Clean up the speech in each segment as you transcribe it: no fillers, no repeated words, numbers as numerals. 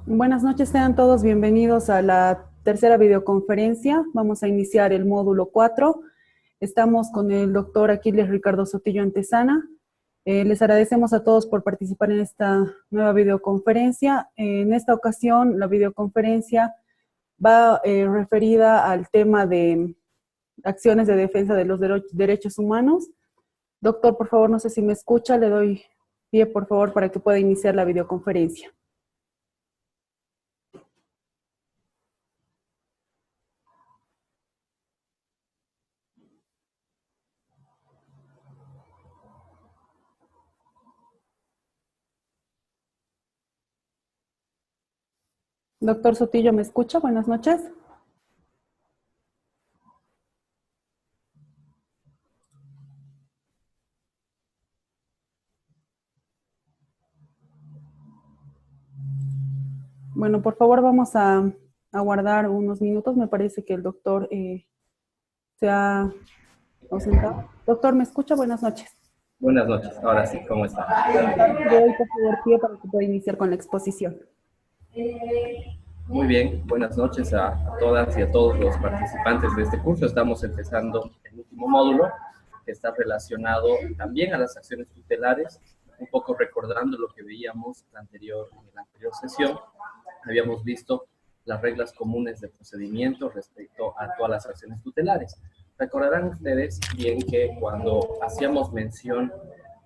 Buenas noches, sean todos bienvenidos a la tercera videoconferencia. Vamos a iniciar el módulo 4. Estamos con el doctor Aquiles Ricardo Sotillo Antesana. Les agradecemos a todos por participar en esta nueva videoconferencia. En esta ocasión, la videoconferencia va referida al tema de acciones de defensa de los derechos humanos. Doctor, por favor, no sé si me escucha, le doy pie, por favor, para que pueda iniciar la videoconferencia. Doctor Sotillo, ¿me escucha? Buenas noches. Bueno, por favor, vamos a aguardar unos minutos. Me parece que el doctor se ha ausentado. Doctor, ¿me escucha? Buenas noches. Buenas noches, ahora sí, ¿cómo está? Le doy, por favor, pie para que pueda iniciar con la exposición. Muy bien, buenas noches a todas y a todos los participantes de este curso. Estamos empezando el último módulo que está relacionado también a las acciones tutelares, un poco recordando lo que veíamos en la anterior sesión. Habíamos visto las reglas comunes de procedimiento respecto a todas las acciones tutelares. Recordarán ustedes bien que cuando hacíamos mención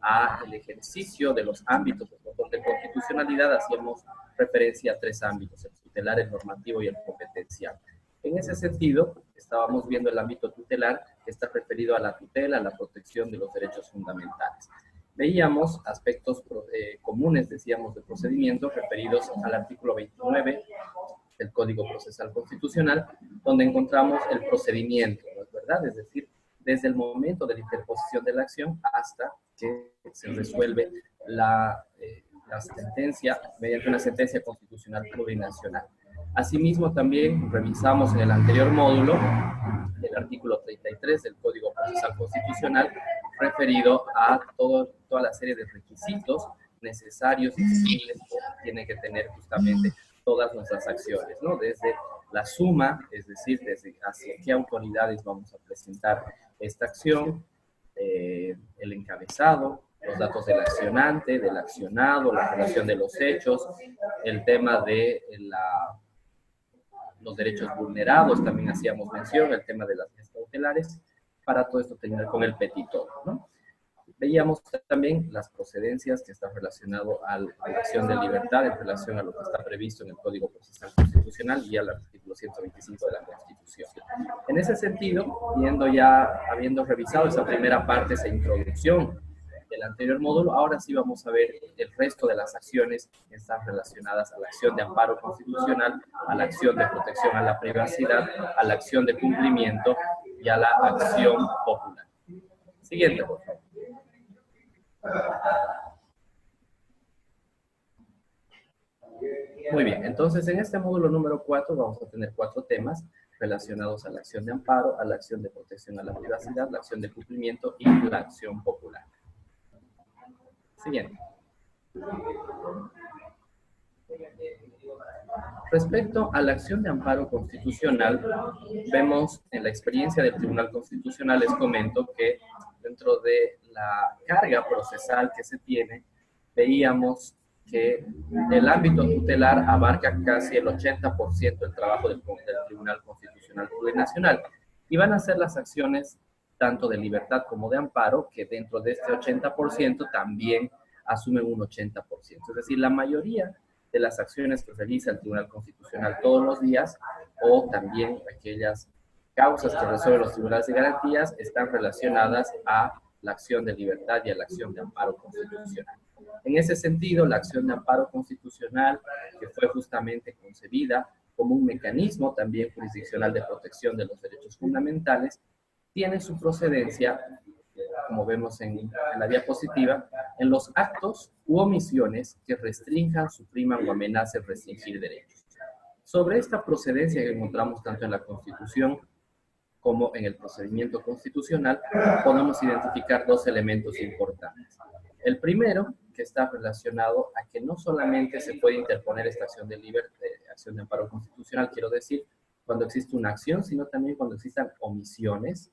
al ejercicio de los ámbitos del control de constitucionalidad, hacíamos referencia a tres ámbitos: el tutelar, el normativo y el competencial. En ese sentido, estábamos viendo el ámbito tutelar, que está referido a la tutela, a la protección de los derechos fundamentales. Veíamos aspectos comunes, decíamos, de procedimiento referidos al artículo 29 del Código Procesal Constitucional, donde encontramos el procedimiento, ¿no es verdad? Es decir, desde el momento de la interposición de la acción hasta que se resuelve la sentencia mediante una sentencia constitucional plurinacional. Asimismo, también revisamos en el anterior módulo el artículo 33 del Código Procesal Constitucional referido a toda la serie de requisitos necesarios y exigibles que tienen que tener justamente todas nuestras acciones, ¿no? Desde la suma, es decir, desde hacia qué autoridades vamos a presentar esta acción, el encabezado, los datos del accionante, del accionado, la relación de los hechos, el tema de los derechos vulnerados, también hacíamos mención, el tema de las vías cautelares, para todo esto terminar con el petitor, ¿no? Veíamos también las procedencias que están relacionadas a la acción de libertad en relación a lo que está previsto en el Código Procesal Constitucional y al artículo 125 de la Constitución. En ese sentido, habiendo revisado esa primera parte, esa introducción del anterior módulo, ahora sí vamos a ver el resto de las acciones que están relacionadas a la acción de amparo constitucional, a la acción de protección a la privacidad, a la acción de cumplimiento y a la acción popular. Siguiente, por favor. Muy bien, entonces en este módulo número 4 vamos a tener 4 temas relacionados a la acción de amparo, a la acción de protección a la privacidad, la acción de cumplimiento y la acción popular. Siguiente. Respecto a la acción de amparo constitucional, vemos en la experiencia del Tribunal Constitucional, les comento que dentro de la carga procesal que se tiene, veíamos que el ámbito tutelar abarca casi el 80% del trabajo del Tribunal Constitucional Plurinacional, y van a ser las acciones tanto de libertad como de amparo, que dentro de este 80% también asumen un 80%. Es decir, la mayoría de las acciones que realiza el Tribunal Constitucional todos los días, o también aquellas causas que resuelven los tribunales de garantías, están relacionadas a la acción de libertad y a la acción de amparo constitucional. En ese sentido, la acción de amparo constitucional, que fue justamente concebida como un mecanismo también jurisdiccional de protección de los derechos fundamentales, tiene su procedencia, como vemos en la diapositiva, en los actos u omisiones que restrinjan, supriman o amenacen restringir derechos. Sobre esta procedencia que encontramos tanto en la Constitución como en el procedimiento constitucional, podemos identificar dos elementos importantes. El primero, que está relacionado a que no solamente se puede interponer esta acción de acción de amparo constitucional, quiero decir, cuando existe una acción, sino también cuando existan omisiones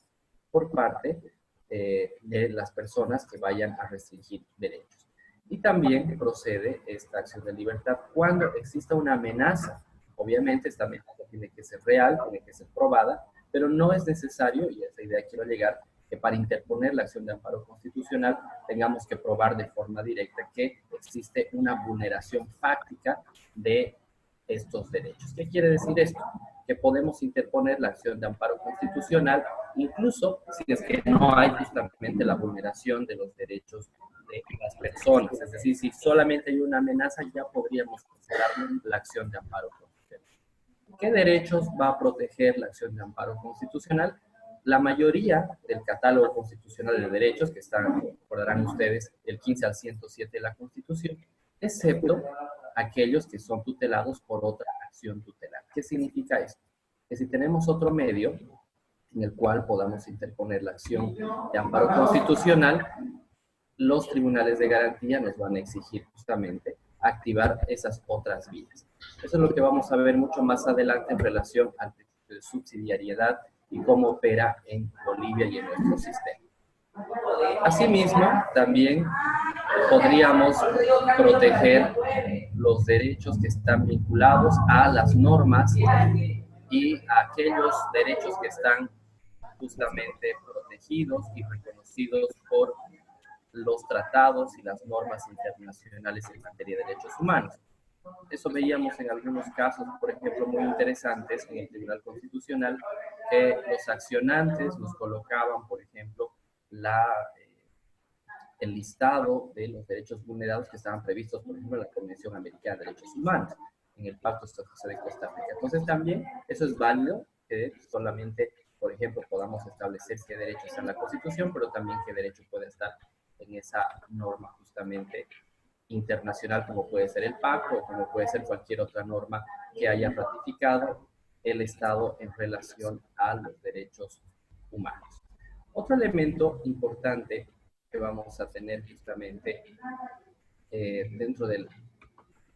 por parte de las personas que vayan a restringir derechos. Y también procede esta acción de libertad cuando exista una amenaza. Obviamente esta amenaza tiene que ser real, tiene que ser probada, pero no es necesario, y a esa idea quiero llegar, que para interponer la acción de amparo constitucional tengamos que probar de forma directa que existe una vulneración fáctica de estos derechos. ¿Qué quiere decir esto? Que podemos interponer la acción de amparo constitucional incluso si es que no hay justamente la vulneración de los derechos de las personas. Es decir, si solamente hay una amenaza, ya podríamos considerar la acción de amparo constitucional. ¿Qué derechos va a proteger la acción de amparo constitucional? La mayoría del catálogo constitucional de derechos, que están, recordarán ustedes, del 15 al 107 de la Constitución, excepto aquellos que son tutelados por otra acción tutelar. ¿Qué significa esto? Que si tenemos otro medio en el cual podamos interponer la acción de amparo constitucional, los tribunales de garantía nos van a exigir justamente activar esas otras vías. Eso es lo que vamos a ver mucho más adelante en relación al principio de subsidiariedad y cómo opera en Bolivia y en nuestro sistema. Asimismo, también podríamos proteger los derechos que están vinculados a las normas y a aquellos derechos que están justamente protegidos y reconocidos por los tratados y las normas internacionales en materia de derechos humanos. Eso veíamos en algunos casos, por ejemplo, muy interesantes en el Tribunal Constitucional, que los accionantes nos colocaban, por ejemplo, el listado de los derechos vulnerados que estaban previstos, por ejemplo, en la Convención Americana de Derechos Humanos, en el Pacto Estatuto de Costa Rica. Entonces también eso es válido, que solamente, por ejemplo, podamos establecer qué derecho está en la Constitución, pero también qué derecho puede estar en esa norma justamente internacional, como puede ser el pacto o como puede ser cualquier otra norma que haya ratificado el Estado en relación a los derechos humanos. Otro elemento importante que vamos a tener justamente dentro del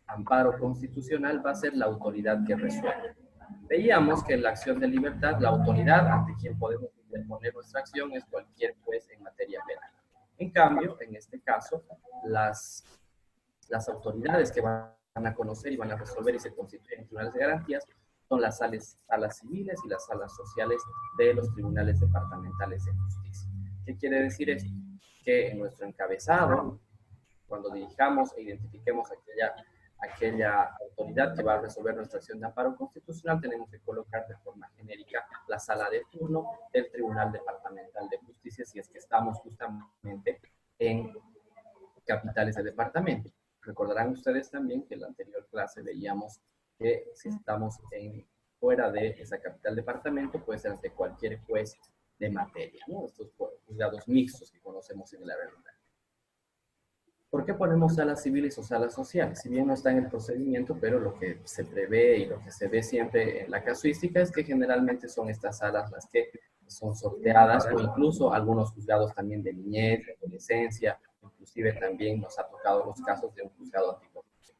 amparo constitucional va a ser la autoridad que resuelve. Veíamos que en la acción de libertad, la autoridad ante quien podemos interponer nuestra acción es cualquier juez en materia penal. En cambio, en este caso, las autoridades que van a conocer y van a resolver y se constituyen en tribunales de garantías son las salas civiles y las salas sociales de los tribunales departamentales de justicia. ¿Qué quiere decir esto? Que en nuestro encabezado, cuando dirijamos e identifiquemos aquella autoridad que va a resolver nuestra acción de amparo constitucional, tenemos que colocar de forma genérica la sala de turno del Tribunal Departamental de Justicia, si es que estamos justamente en capitales de departamento. Recordarán ustedes también que en la anterior clase veíamos que si estamos fuera de esa capital departamento, puede ser ante cualquier juez de materia, ¿no? Estos juzgados mixtos que conocemos en el área rural. ¿Por qué ponemos salas civiles o salas sociales? Si bien no está en el procedimiento, pero lo que se prevé y lo que se ve siempre en la casuística es que generalmente son estas salas las que son sorteadas, o incluso algunos juzgados también de niñez, de adolescencia, inclusive también nos ha tocado los casos de un juzgado anticorrupción.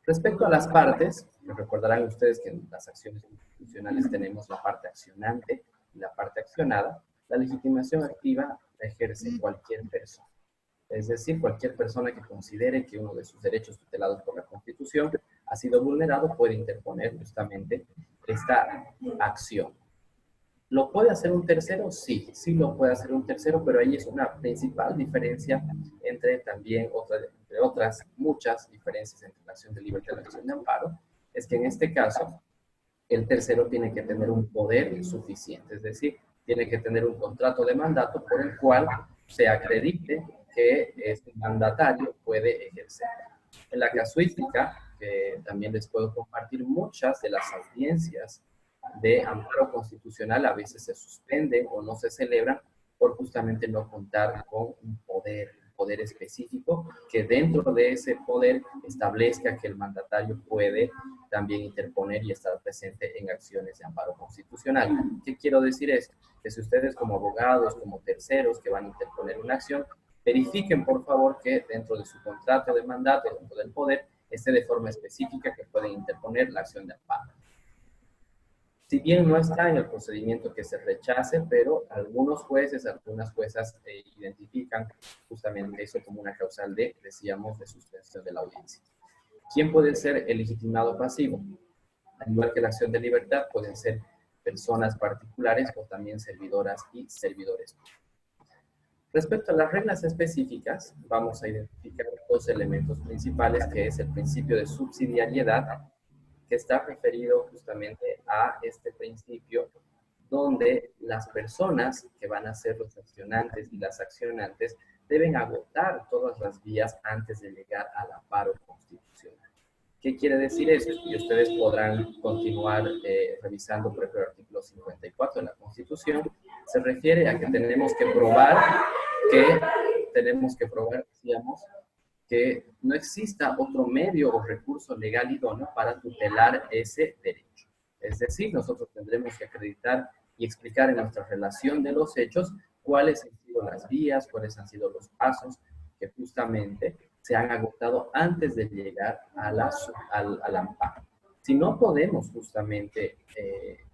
Respecto a las partes, recordarán ustedes que en las acciones constitucionales tenemos la parte accionante y la parte accionada. La legitimación activa la ejerce cualquier persona. Es decir, cualquier persona que considere que uno de sus derechos tutelados por la Constitución ha sido vulnerado puede interponer justamente esta acción. ¿Lo puede hacer un tercero? Sí, sí lo puede hacer un tercero, pero ahí es una principal diferencia entre otras muchas diferencias entre la acción de libertad y la acción de amparo, es que en este caso el tercero tiene que tener un poder suficiente, es decir, tiene que tener un contrato de mandato por el cual se acredite que este mandatario puede ejercer. En la casuística, que también les puedo compartir, muchas de las audiencias de amparo constitucional a veces se suspenden o no se celebran por justamente no contar con un poder específico que dentro de ese poder establezca que el mandatario puede también interponer y estar presente en acciones de amparo constitucional. ¿Qué quiero decir esto? Que si ustedes como abogados, como terceros que van a interponer una acción, Verifiquen, por favor, que dentro de su contrato de mandato, dentro del poder, esté de forma específica que pueden interponer la acción de amparo. Si bien no está en el procedimiento que se rechace, pero algunos jueces, algunas juezas identifican justamente eso como una causal de, decíamos, de suspensión de la audiencia. ¿Quién puede ser el legitimado pasivo? Al igual que la acción de libertad, pueden ser personas particulares o también servidoras y servidores. Respecto a las reglas específicas, vamos a identificar dos elementos principales, que es el principio de subsidiariedad, que está referido justamente a este principio donde las personas que van a ser los accionantes y las accionantes deben agotar todas las vías antes de llegar al amparo constitucional. ¿Qué quiere decir eso? Y ustedes podrán continuar revisando, por ejemplo, el artículo 54 de la Constitución. Se refiere a que tenemos que probar, decíamos, que no exista otro medio o recurso legal idóneo para tutelar ese derecho. Es decir, nosotros tendremos que acreditar y explicar en nuestra relación de los hechos cuáles han sido las vías, cuáles han sido los pasos que justamente se han agotado antes de llegar al amparo. Si no podemos justamente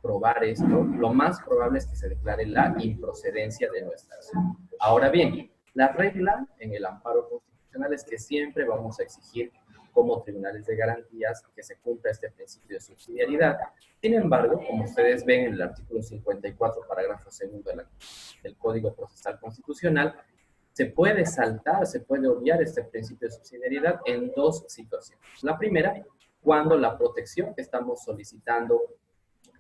probar esto, lo más probable es que se declare la improcedencia de nuestra acción. Ahora bien, la regla en el amparo constitucional es que siempre vamos a exigir como tribunales de garantías que se cumpla este principio de subsidiariedad. Sin embargo, como ustedes ven en el artículo 54, parágrafo segundo del Código Procesal Constitucional, se puede saltar, se puede obviar este principio de subsidiariedad en dos situaciones. La primera, cuando la protección que estamos solicitando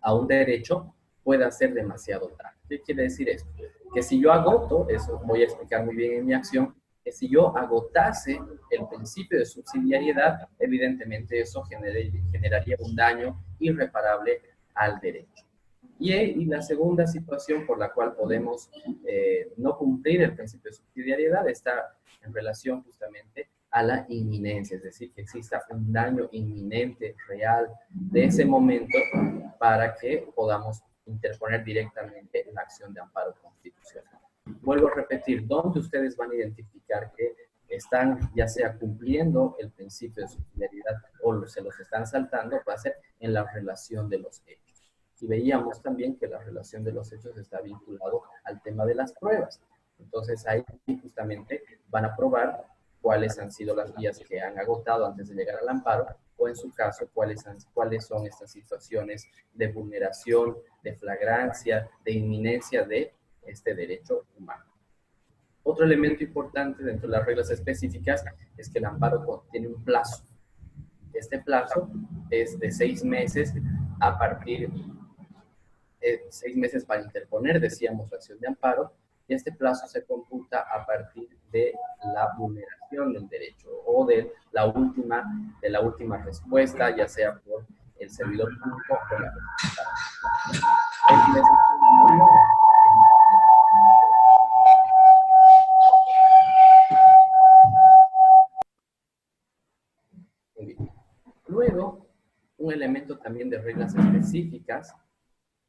a un derecho pueda ser demasiado tarde. ¿Qué quiere decir esto? Que si yo agoto, eso voy a explicar muy bien en mi acción, que si yo agotase el principio de subsidiariedad, evidentemente eso generaría un daño irreparable al derecho. Y la segunda situación por la cual podemos no cumplir el principio de subsidiariedad está en relación justamente a la inminencia, es decir, que exista un daño inminente, real, de ese momento para que podamos interponer directamente la acción de amparo constitucional. Vuelvo a repetir, ¿dónde ustedes van a identificar que están ya sea cumpliendo el principio de subsidiariedad o se los están saltando? Va a ser en la relación de los hechos. Y veíamos también que la relación de los hechos está vinculado al tema de las pruebas. Entonces ahí justamente van a probar cuáles han sido las vías que han agotado antes de llegar al amparo, o en su caso, cuáles son estas situaciones de vulneración, de flagrancia, de inminencia de este derecho humano. Otro elemento importante dentro de las reglas específicas es que el amparo tiene un plazo. Este plazo es de 6 meses a partir de 6 meses para interponer, decíamos, la acción de amparo, y este plazo se computa a partir de la vulneración del derecho o de la última respuesta, ya sea por el servidor público o la Luego, un elemento también de reglas específicas,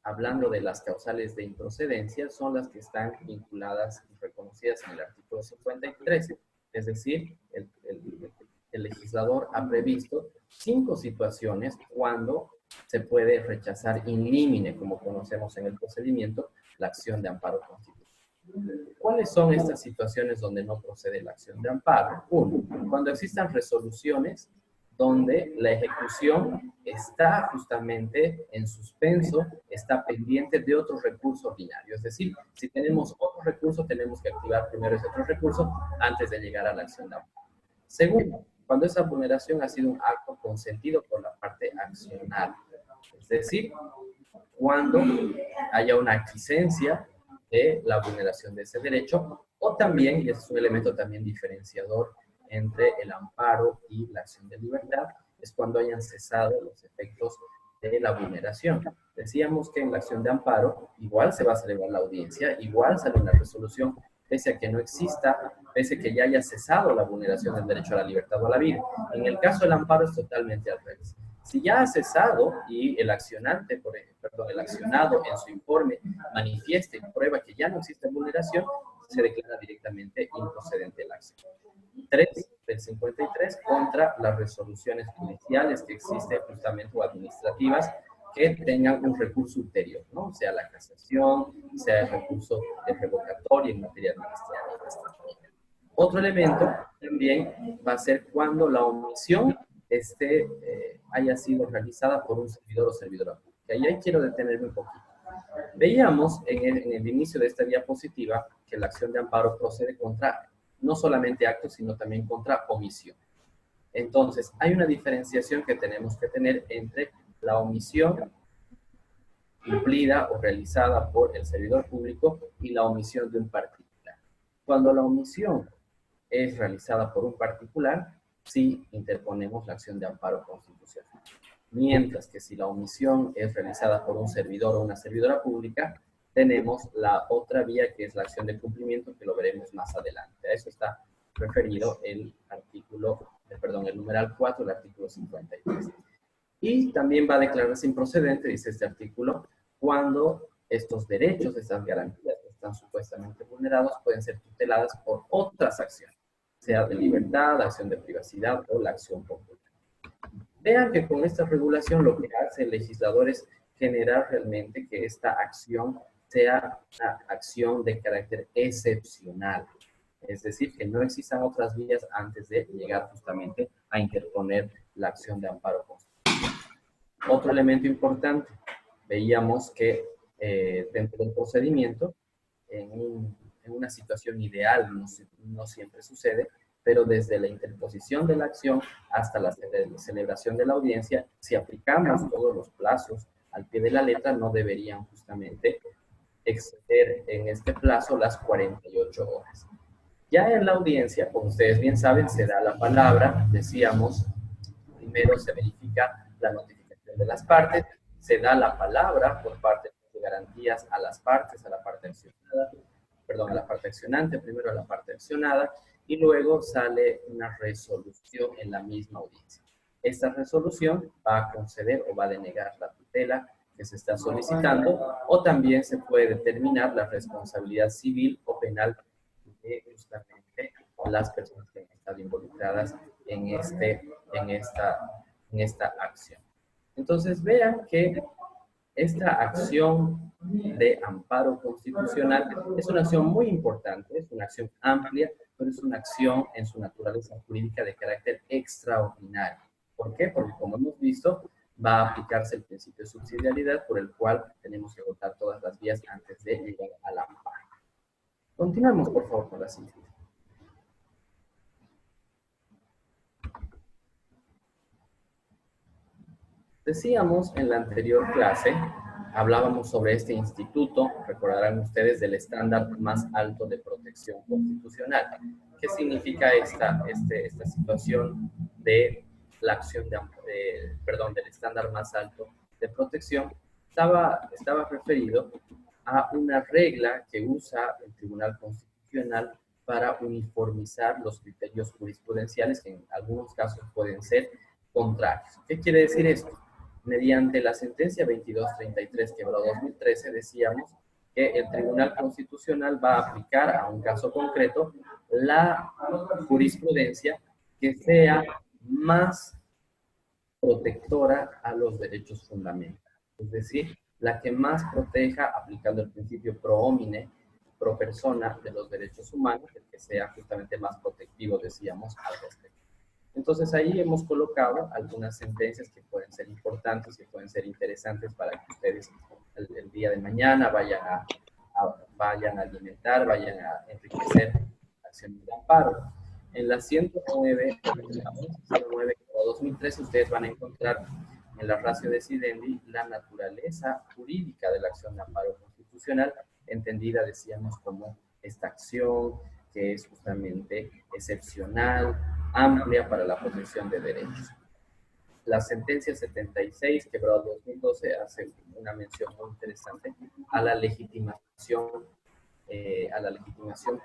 hablando de las causales de improcedencia, son las que están vinculadas y reconocidas en el artículo 53. Es decir, el legislador ha previsto 5 situaciones cuando se puede rechazar in limine, como conocemos en el procedimiento, la acción de amparo constitucional. ¿Cuáles son estas situaciones donde no procede la acción de amparo? 1. Cuando existan resoluciones donde la ejecución está justamente en suspenso, está pendiente de otro recurso ordinario. Es decir, si tenemos otro recurso, tenemos que activar primero ese otro recurso antes de llegar a la acción de amparo. Segundo, cuando esa vulneración ha sido un acto consentido por la parte accionada. Es decir, cuando haya una aquiescencia de la vulneración de ese derecho, o también, y ese es un elemento también diferenciador entre el amparo y la acción de libertad, es cuando hayan cesado los efectos de la vulneración. Decíamos que en la acción de amparo igual se va a celebrar la audiencia, igual sale una resolución, pese a que no exista, pese a que ya haya cesado la vulneración del derecho a la libertad o a la vida. En el caso del amparo es totalmente al revés. Si ya ha cesado y el accionante, el accionado en su informe manifiesta y prueba que ya no existe vulneración, se declara directamente improcedente la acción. 3 del 53 contra las resoluciones judiciales que existen justamente o administrativas que tengan un recurso ulterior, ¿no? Sea la casación, sea el recurso de revocatoria en materia administrativa. Otro elemento también va a ser cuando la omisión haya sido realizada por un servidor o servidora pública. Y ahí quiero detenerme un poquito. Veíamos en el inicio de esta diapositiva que la acción de amparo procede contra no solamente actos, sino también contra omisión. Entonces, hay una diferenciación que tenemos que tener entre la omisión cumplida o realizada por el servidor público y la omisión de un particular. Cuando la omisión es realizada por un particular, sí interponemos la acción de amparo constitucional. Mientras que si la omisión es realizada por un servidor o una servidora pública, tenemos la otra vía que es la acción de cumplimiento, que lo veremos más adelante. A eso está referido el numeral 4 del artículo 53. Y también va a declararse improcedente, dice este artículo, cuando estos derechos, estas garantías que están supuestamente vulnerados, pueden ser tuteladas por otras acciones, sea de libertad, acción de privacidad o la acción popular. Vean que con esta regulación lo que hace el legislador es generar realmente que esta acción sea una acción de carácter excepcional. Es decir, que no existan otras vías antes de llegar justamente a interponer la acción de amparo constitucional. Otro elemento importante, veíamos que dentro del procedimiento, en una situación ideal, no siempre sucede, pero desde la interposición de la acción hasta la celebración de la audiencia, si aplicamos todos los plazos al pie de la letra, no deberían justamente exceder en este plazo las 48 horas. Ya en la audiencia, como ustedes bien saben, se da la palabra, decíamos, primero se verifica la notificación de las partes, se da la palabra por parte de garantías a las partes, a la parte accionada, perdón, a la parte accionante, primero a la parte accionada, y luego sale una resolución en la misma audiencia. Esta resolución va a conceder o va a denegar la tutela que se está solicitando, o también se puede determinar la responsabilidad civil o penal de justamente las personas que han estado involucradas en esta acción. Entonces vean que esta acción de amparo constitucional es una acción muy importante, es una acción amplia, pero es una acción en su naturaleza jurídica de carácter extraordinario. ¿Por qué? Porque como hemos visto, va a aplicarse el principio de subsidiariedad por el cual tenemos que agotar todas las vías antes de llegar al amparo. Continuemos, por favor, con la siguiente. Decíamos en la anterior clase, hablábamos sobre este instituto, recordarán ustedes, del estándar más alto de protección constitucional. ¿Qué significa esta situación de la acción del estándar más alto de protección? Estaba referido a una regla que usa el Tribunal Constitucional para uniformizar los criterios jurisprudenciales que en algunos casos pueden ser contrarios. ¿Qué quiere decir esto? Mediante la sentencia 2233/2013 decíamos que el Tribunal Constitucional va a aplicar a un caso concreto la jurisprudencia que sea más protectora a los derechos fundamentales. Es decir, la que más proteja, aplicando el principio pro homine, pro persona de los derechos humanos, el que sea justamente más protectivo, decíamos, al respecto. Entonces ahí hemos colocado algunas sentencias que pueden ser importantes, que pueden ser interesantes para que ustedes el día de mañana vayan a alimentar, vayan a enriquecer la acción de amparo. En la 109/2013 ustedes van a encontrar en la ratio decidendi la naturaleza jurídica de la acción de amparo constitucional, entendida, decíamos, como esta acción que es justamente excepcional, amplia para la protección de derechos. La sentencia 76/2012 hace una mención muy interesante a la legitimación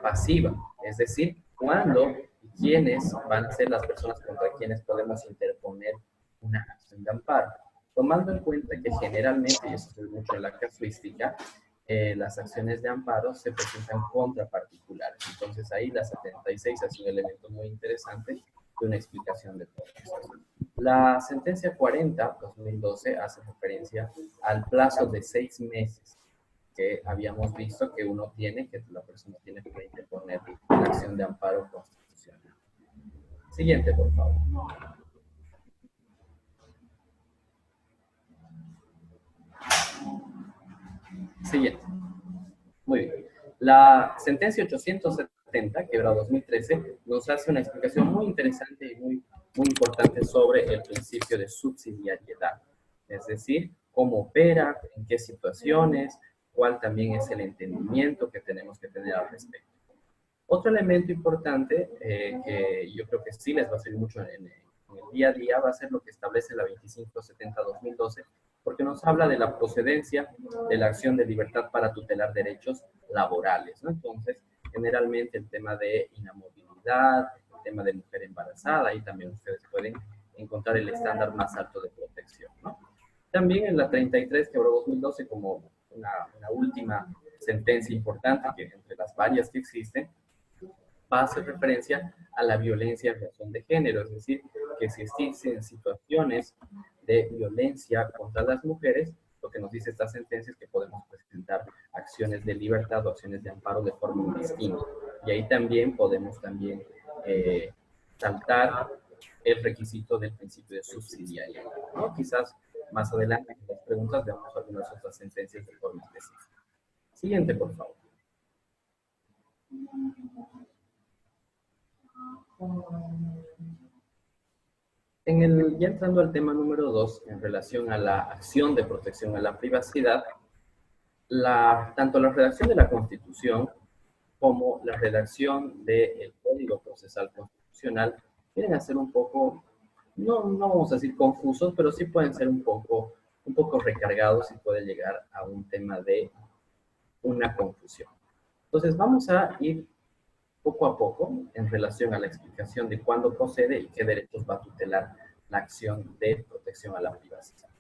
pasiva, es decir, cuándo y quiénes van a ser las personas contra quienes podemos interponer una acción de amparo, tomando en cuenta que generalmente, y esto es mucho en la casuística, las acciones de amparo se presentan contra particulares. Entonces ahí la 76 es un elemento muy interesante de una explicación de todo esto. La sentencia 40-2012 hace referencia al plazo de 6 meses que habíamos visto que uno tiene, que la persona tiene que interponer la acción de amparo constitucional. Siguiente, por favor. Siguiente. Muy bien. La sentencia 870, quebrado 2013, nos hace una explicación muy interesante y muy importante sobre el principio de subsidiariedad. Es decir, cómo opera, en qué situaciones, cuál también es el entendimiento que tenemos que tener al respecto. Otro elemento importante que yo creo que sí les va a servir mucho en el día a día va a ser lo que establece la 2570-2012, porque nos habla de la procedencia de la acción de libertad para tutelar derechos laborales, ¿no? Entonces, generalmente el tema de inamovilidad, el tema de mujer embarazada, y también ustedes pueden encontrar el estándar más alto de protección, ¿no? También en la 33, quebró 2012, como una última sentencia importante, que entre las varias que existen, va a hacer referencia a la violencia en razón de género, es decir, que si existen situaciones de violencia contra las mujeres, lo que nos dice esta sentencia es que podemos presentar acciones de libertad o acciones de amparo de forma indistinta. Y ahí también podemos saltar el requisito del principio de subsidiariedad, ¿no? Quizás más adelante en las preguntas veamos algunas otras sentencias de forma específica. Siguiente, por favor. Ya entrando al tema número 2, en relación a la acción de protección a la privacidad, tanto la redacción de la Constitución como la redacción del Código Procesal Constitucional quieren hacer un poco, no vamos a decir confusos, pero sí pueden ser un poco recargados y puede llegar a un tema de una confusión. Entonces vamos a ir poco a poco en relación a la explicación de cuándo procede y qué derechos va a tutelar la acción de protección a la privacidad.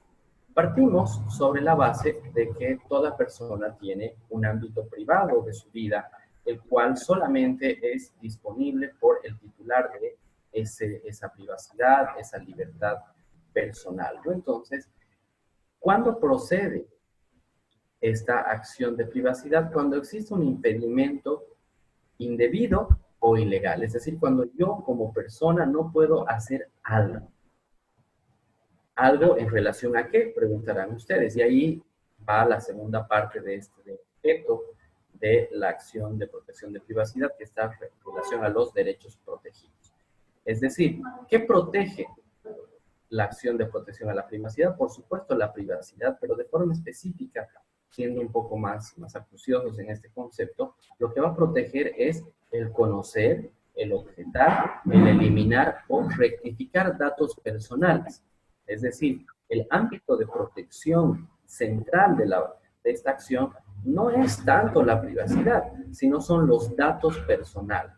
Partimos sobre la base de que toda persona tiene un ámbito privado de su vida, el cual solamente es disponible por el titular de esa privacidad, esa libertad personal, ¿no? Entonces, ¿cuándo procede esta acción de privacidad? Cuando existe un impedimento indebido o ilegal, es decir, cuando yo como persona no puedo hacer algo. ¿Algo en relación a qué? Preguntarán ustedes. Y ahí va la segunda parte de este objeto de la acción de protección de privacidad, que está en relación a los derechos protegidos. Es decir, ¿qué protege la acción de protección a la privacidad? Por supuesto, la privacidad, pero de forma específica, siendo un poco más acuciosos en este concepto, lo que va a proteger es el conocer, el objetar, el eliminar o rectificar datos personales. Es decir, el ámbito de protección central de esta acción no es tanto la privacidad, sino son los datos personales.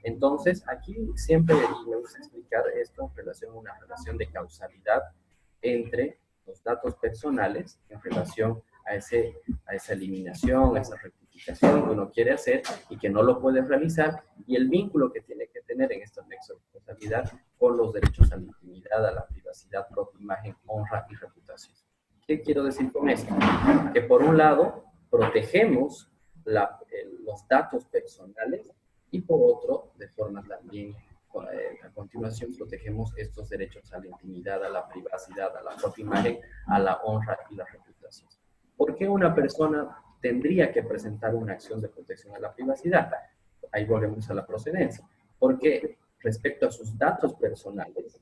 Entonces, aquí siempre me gusta explicar esto en relación a una relación de causalidad entre los datos personales en relación a esa eliminación, a esa rectificación que uno quiere hacer y que no lo puede realizar, y el vínculo que tiene que tener en esta nexo de causalidad con los derechos a la intimidad, a la privacidad, propia imagen, honra y reputación. ¿Qué quiero decir con esto? Que por un lado protegemos los datos personales y por otro, de forma también, a continuación, protegemos estos derechos a la intimidad, a la privacidad, a la propia imagen, a la honra y la reputación. ¿Por qué una persona tendría que presentar una acción de protección a la privacidad? Ahí volvemos a la procedencia. Porque respecto a sus datos personales,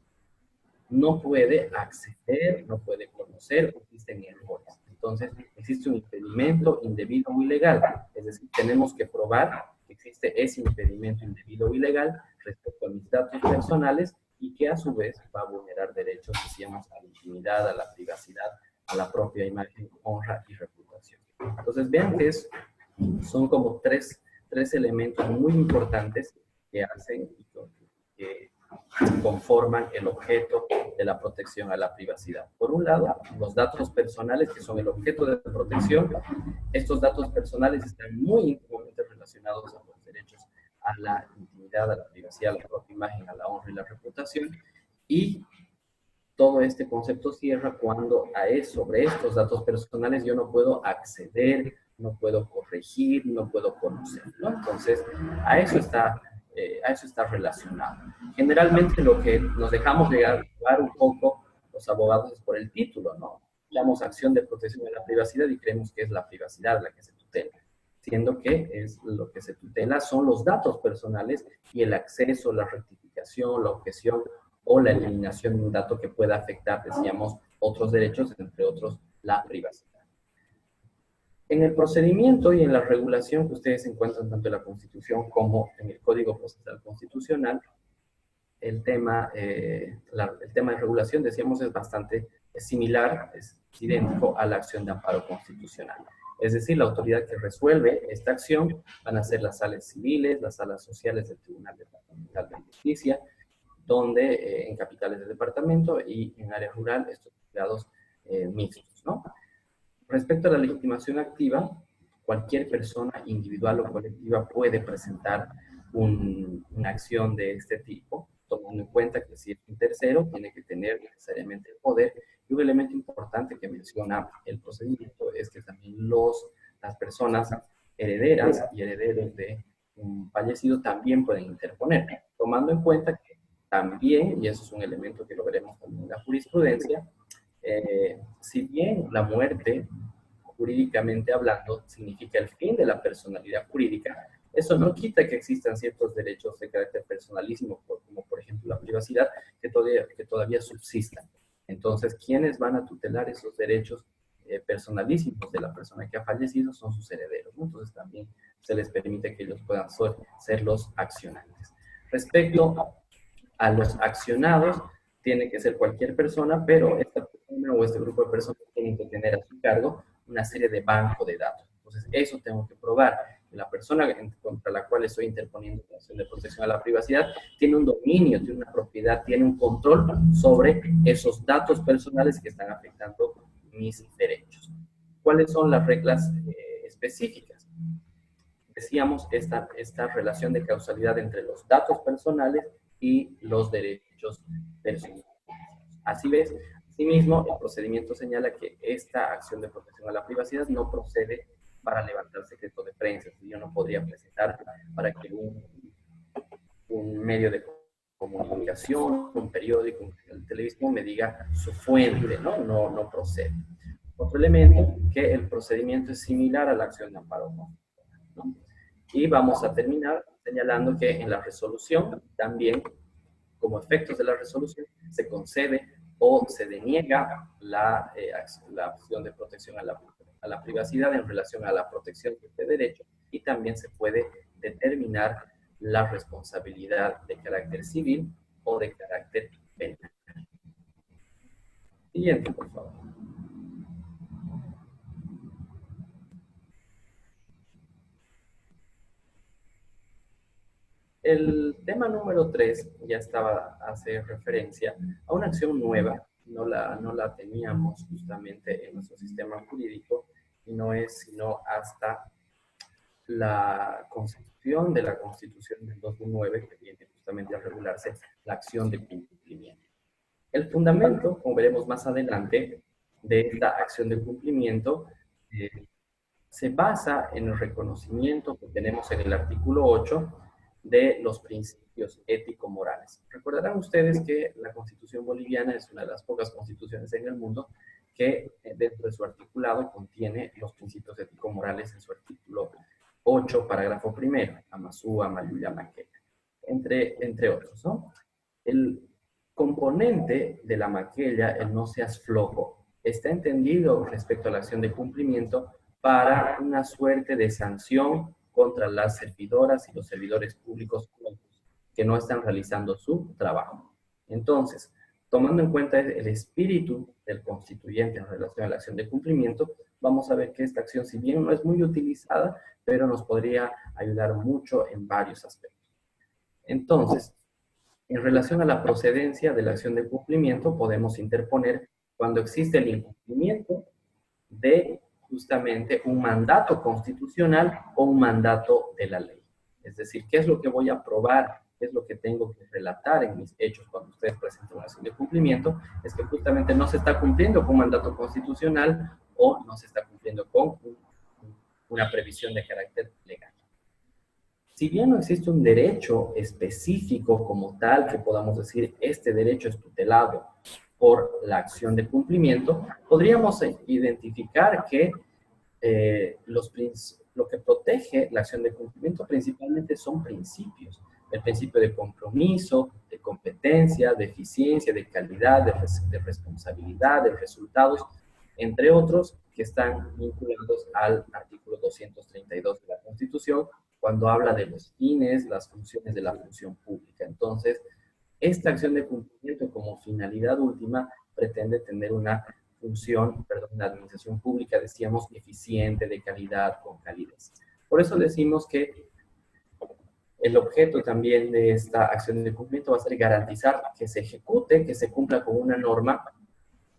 no puede acceder, no puede conocer, existen errores. Entonces, existe un impedimento indebido o ilegal. Es decir, tenemos que probar que existe ese impedimento indebido o ilegal respecto a mis datos personales y que a su vez va a vulnerar derechos, decíamos, a la intimidad, a la privacidad, a la propia imagen, honra y reputación. Entonces, vean que son como tres elementos muy importantes que hacen y que conforman el objeto de la protección a la privacidad. Por un lado, los datos personales, que son el objeto de protección. Estos datos personales están muy íntimamente relacionados a los derechos a la intimidad, a la privacidad, a la propia imagen, a la honra y la reputación. Y todo este concepto cierra cuando sobre estos datos personales yo no puedo acceder, no puedo corregir, no puedo conocer, ¿no? Entonces, a eso está relacionado. Generalmente lo que nos dejamos llevar un poco los abogados es por el título, ¿no? Llamamos acción de protección de la privacidad y creemos que es la privacidad la que se tutela, siendo que es lo que se tutela son los datos personales y el acceso, la rectificación, la objeción o la eliminación de un dato que pueda afectar, decíamos, otros derechos, entre otros, la privacidad. En el procedimiento y en la regulación que ustedes encuentran tanto en la Constitución como en el Código Procesal Constitucional, el tema de regulación, decíamos, es bastante similar, es idéntico a la acción de amparo constitucional. Es decir, la autoridad que resuelve esta acción van a ser las salas civiles, las salas sociales del Tribunal Departamental de Justicia, donde en capitales del departamento y en área rural estos juzgados mixtos, ¿no? Respecto a la legitimación activa, cualquier persona individual o colectiva puede presentar una acción de este tipo, tomando en cuenta que si es un tercero, tiene que tener necesariamente el poder. Y un elemento importante que menciona el procedimiento es que también las personas herederas y herederos de un fallecido también pueden interponer, tomando en cuenta que también, y eso es un elemento que lo veremos también en la jurisprudencia, si bien la muerte, jurídicamente hablando, significa el fin de la personalidad jurídica, eso no quita que existan ciertos derechos de carácter personalísimo, como por ejemplo la privacidad, que todavía subsistan. Entonces, ¿quiénes van a tutelar esos derechos personalísimos de la persona que ha fallecido? Son sus herederos, ¿no? Entonces también se les permite que ellos puedan ser los accionantes. Respecto a los accionados, tiene que ser cualquier persona, pero esta persona o este grupo de personas tienen que tener a su cargo una serie de banco de datos. Entonces, eso tengo que probar. La persona contra la cual estoy interponiendo la acción de protección a la privacidad tiene un dominio, tiene una propiedad, tiene un control sobre esos datos personales que están afectando mis derechos. ¿Cuáles son las reglas específicas? Decíamos esta relación de causalidad entre los datos personales y los derechos personales. Asimismo, el procedimiento señala que esta acción de protección a la privacidad no procede para levantar secreto de prensa. Yo no podría presentar para que un medio de comunicación, un periódico, un canal de televisión me diga su fuente, ¿no? No procede. Otro elemento, que el procedimiento es similar a la acción de amparo, ¿no? Y vamos a terminar señalando que en la resolución también, como efectos de la resolución, se concede o se deniega la acción de protección a la privacidad en relación a la protección de este derecho, y también se puede determinar la responsabilidad de carácter civil o de carácter penal. Siguiente, por favor. El tema número 3 ya hace referencia a una acción nueva, no la teníamos justamente en nuestro sistema jurídico, y no es sino hasta la constitución de la Constitución del 2009, que viene justamente a regularse la acción de cumplimiento. El fundamento, como veremos más adelante, de esta acción de cumplimiento se basa en el reconocimiento que tenemos en el artículo 8 de los principios ético-morales. Recordarán ustedes que la Constitución boliviana es una de las pocas constituciones en el mundo que dentro de su articulado contiene los principios ético-morales en su artículo 8, parágrafo primero, Amazúa, Mayuya, Maquella, entre otros, ¿no? El componente de la maquella, el no seas flojo, está entendido respecto a la acción de cumplimiento para una suerte de sanción contra las servidoras y los servidores públicos que no están realizando su trabajo. Entonces, tomando en cuenta el espíritu del constituyente en relación a la acción de cumplimiento, vamos a ver que esta acción, si bien no es muy utilizada, pero nos podría ayudar mucho en varios aspectos. Entonces, En relación a la procedencia de la acción de cumplimiento, podemos interponer cuando existe el incumplimiento de justamente un mandato constitucional o un mandato de la ley. Es decir, ¿qué es lo que voy a probar? ¿Qué es lo que tengo que relatar en mis hechos cuando ustedes presentan una acción de cumplimiento? Es que justamente no se está cumpliendo con un mandato constitucional o no se está cumpliendo con una previsión de carácter legal. Si bien no existe un derecho específico como tal que podamos decir este derecho es tutelado por la acción de cumplimiento, podríamos identificar que lo que protege la acción de cumplimiento principalmente son principios. El principio de compromiso, de competencia, de eficiencia, de calidad, de responsabilidad, de resultados, entre otros que están vinculados al artículo 232 de la Constitución, cuando habla de los fines, las funciones de la función pública. Entonces, esta acción de cumplimiento como finalidad última pretende tener una función, perdón, una administración pública, decíamos, eficiente, de calidad, con calidez. Por eso decimos que el objeto también de esta acción de cumplimiento va a ser garantizar que se ejecute, que se cumpla con una norma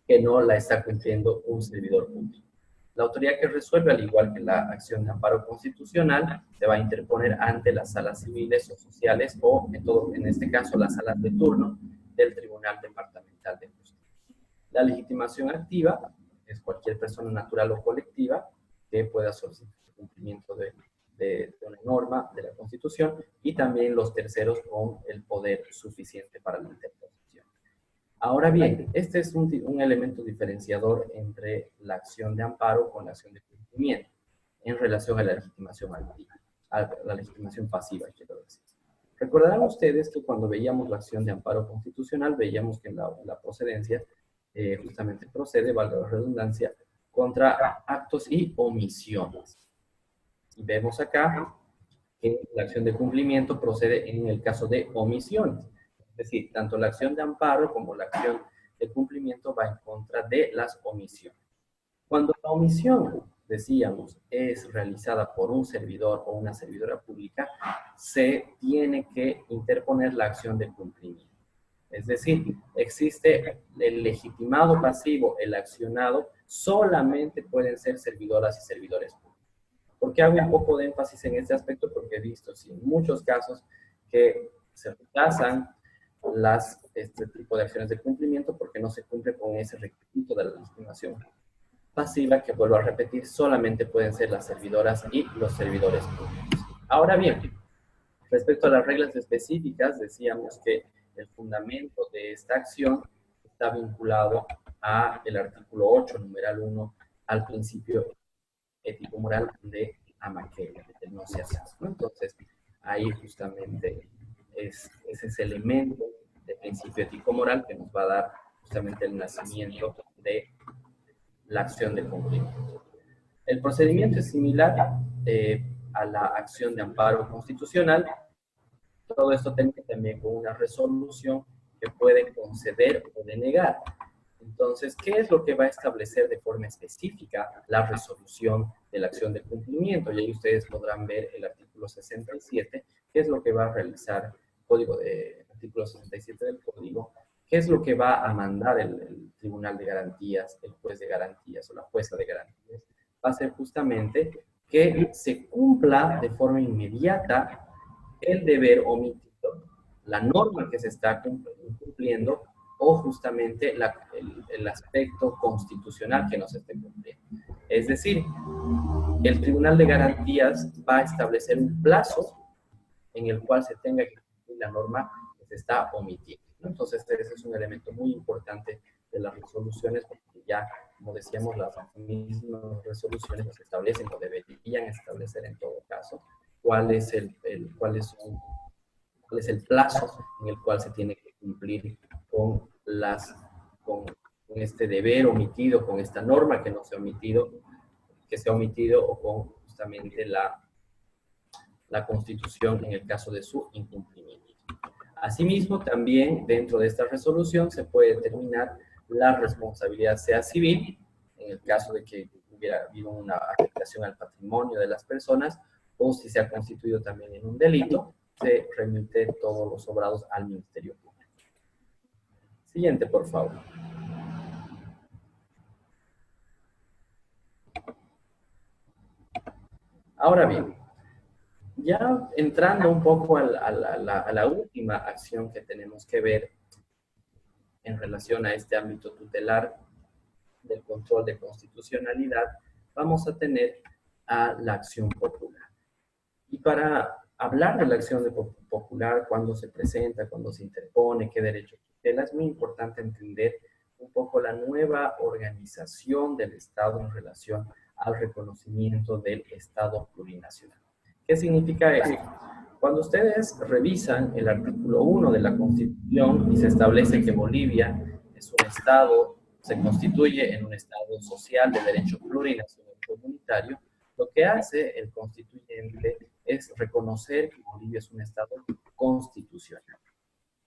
que no la está cumpliendo un servidor público. La autoridad que resuelve, al igual que la acción de amparo constitucional, se va a interponer ante las salas civiles o sociales o, en este caso, las salas de turno del Tribunal Departamental de Justicia. La legitimación activa es cualquier persona natural o colectiva que pueda solicitar el cumplimiento de una norma de la Constitución y también los terceros con el poder suficiente para la interposición. Ahora bien, este es un elemento diferenciador entre la acción de amparo con la acción de cumplimiento en relación a la legitimación activa, a la legitimación pasiva, quiero decir. Recordarán ustedes que cuando veíamos la acción de amparo constitucional, veíamos que en la procedencia justamente procede, valga la redundancia, contra actos y omisiones. Y vemos acá que la acción de cumplimiento procede en el caso de omisiones. Es decir, tanto la acción de amparo como la acción de cumplimiento va en contra de las omisiones. Cuando la omisión, decíamos, es realizada por un servidor o una servidora pública, se tiene que interponer la acción de cumplimiento. Es decir, existe el legitimado pasivo, el accionado, solamente pueden ser servidoras y servidores públicos. ¿Por qué hago un poco de énfasis en este aspecto? Porque he visto en muchos casos que se rechazan este tipo de acciones de cumplimiento porque no se cumple con ese requisito de la legitimación pasiva, que vuelvo a repetir, solamente pueden ser las servidoras y los servidores públicos. Ahora bien, respecto a las reglas específicas, decíamos que el fundamento de esta acción está vinculado al artículo 8, numeral 1, al principio ético-moral de Amaqueria, del no se hace, ¿no? Entonces, ahí justamente es ese elemento de principio ético-moral que nos va a dar justamente el nacimiento de la acción de cumplimiento. El procedimiento es similar a la acción de amparo constitucional. Todo esto tiene también con una resolución que puede conceder o denegar. Entonces, ¿qué es lo que va a establecer de forma específica la resolución de la acción de cumplimiento? Y ahí ustedes podrán ver el artículo 67, qué es lo que va a realizar artículo 67 del Código, qué es lo que va a mandar el Tribunal de Garantías, el juez de garantías o la jueza de garantías. Va a ser justamente que se cumpla de forma inmediata el deber omitido, la norma que se está cumpliendo o justamente el aspecto constitucional que no se esté cumpliendo. Es decir, el Tribunal de Garantías va a establecer un plazo en el cual se tenga que cumplir la norma que se está omitiendo. Entonces, ese es un elemento muy importante de las resoluciones, porque ya, como decíamos, las mismas resoluciones nos establecen o deberían establecer en todo caso cuál es el plazo en el cual se tiene que cumplir con este deber omitido, con esta norma que no se ha omitido, o con justamente la Constitución en el caso de su incumplimiento. Asimismo, también dentro de esta resolución se puede determinar la responsabilidad, sea civil, en el caso de que hubiera habido una afectación al patrimonio de las personas, o si se ha constituido también en un delito, se remite todos los sobrados al Ministerio Público. Siguiente, por favor. Ahora bien, ya entrando un poco a la última acción que tenemos que ver en relación a este ámbito tutelar del control de constitucionalidad, vamos a tener a la acción popular. Y para hablar de la acción popular, cuando se presenta, cuando se interpone, qué derecho tutela, es muy importante entender un poco la nueva organización del Estado en relación al reconocimiento del Estado plurinacional. ¿Qué significa esto? Cuando ustedes revisan el artículo 1 de la Constitución y se establece que Bolivia es un Estado, se constituye en un Estado social de derecho plurinacional comunitario, lo que hace el constituyente es reconocer que Bolivia es un Estado constitucional.